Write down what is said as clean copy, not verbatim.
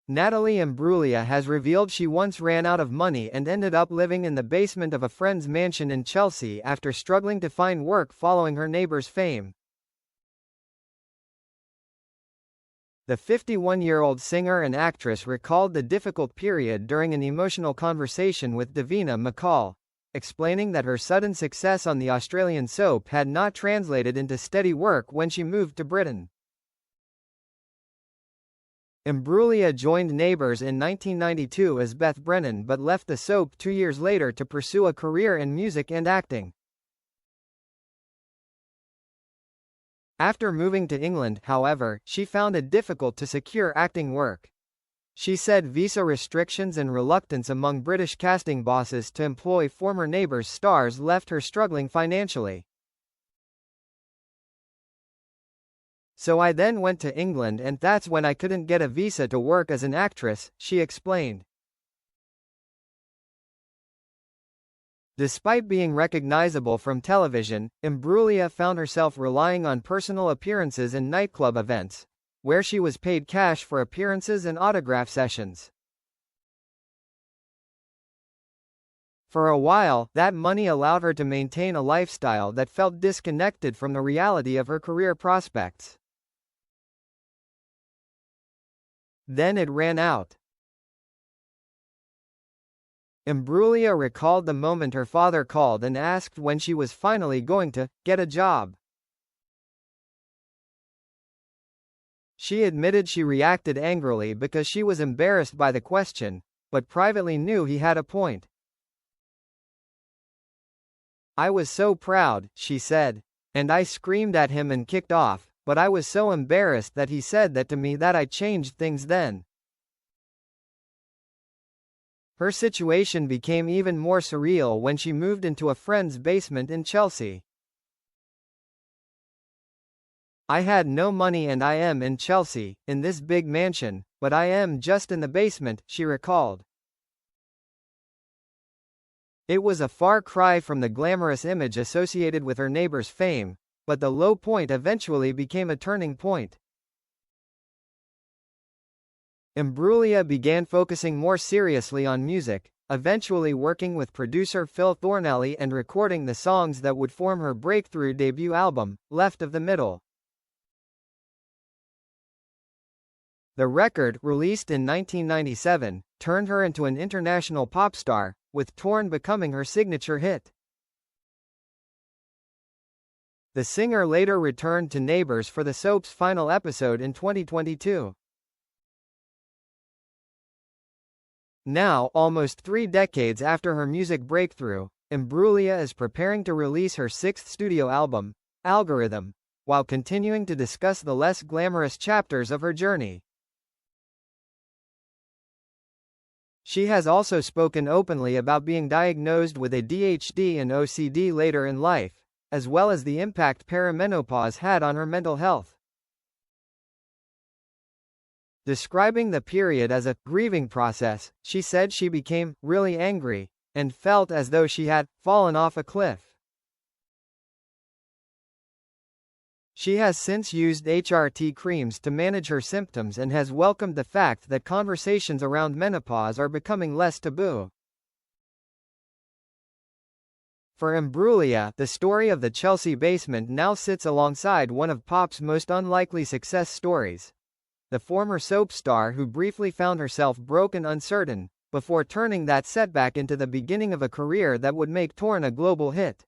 Natalie Imbruglia has revealed she once ran out of money and ended up living in the basement of a friend's mansion in Chelsea after struggling to find work following her neighbor's fame. The 51-year-old singer and actress recalled the difficult period during an emotional conversation with Davina McCall, explaining that her sudden success on the Australian soap had not translated into steady work when she moved to Britain. Imbruglia joined Neighbours in 1992 as Beth Brennan but left the soap 2 years later to pursue a career in music and acting. After moving to England, however, she found it difficult to secure acting work. She said visa restrictions and reluctance among British casting bosses to employ former Neighbours stars left her struggling financially. "So I then went to England and that's when I couldn't get a visa to work as an actress," she explained. Despite being recognizable from television, Imbruglia found herself relying on personal appearances in nightclub events, where she was paid cash for appearances and autograph sessions. For a while, that money allowed her to maintain a lifestyle that felt disconnected from the reality of her career prospects. Then it ran out. Imbruglia recalled the moment her father called and asked when she was finally going to get a job. She admitted she reacted angrily because she was embarrassed by the question, but privately knew he had a point. "I was so proud," she said, "and I screamed at him and kicked off, but I was so embarrassed that he said that to me that I changed things then." Her situation became even more surreal when she moved into a friend's basement in Chelsea. "I had no money and I am in Chelsea, in this big mansion, but I am just in the basement," she recalled. It was a far cry from the glamorous image associated with her neighbor's fame, but the low point eventually became a turning point. Imbruglia began focusing more seriously on music, eventually working with producer Phil Thornelly and recording the songs that would form her breakthrough debut album, Left of the Middle. The record, released in 1997, turned her into an international pop star, with Torn becoming her signature hit. The singer later returned to Neighbours for the soap's final episode in 2022. Now, almost 3 decades after her music breakthrough, Imbruglia is preparing to release her 6th studio album, Algorithm, while continuing to discuss the less glamorous chapters of her journey. She has also spoken openly about being diagnosed with ADHD and OCD later in life, as well as the impact perimenopause had on her mental health. Describing the period as a grieving process, she said she became really angry and felt as though she had fallen off a cliff. She has since used HRT creams to manage her symptoms and has welcomed the fact that conversations around menopause are becoming less taboo. For Imbruglia, the story of the Chelsea basement now sits alongside one of pop's most unlikely success stories. The former soap star who briefly found herself broke and uncertain, before turning that setback into the beginning of a career that would make Torn a global hit.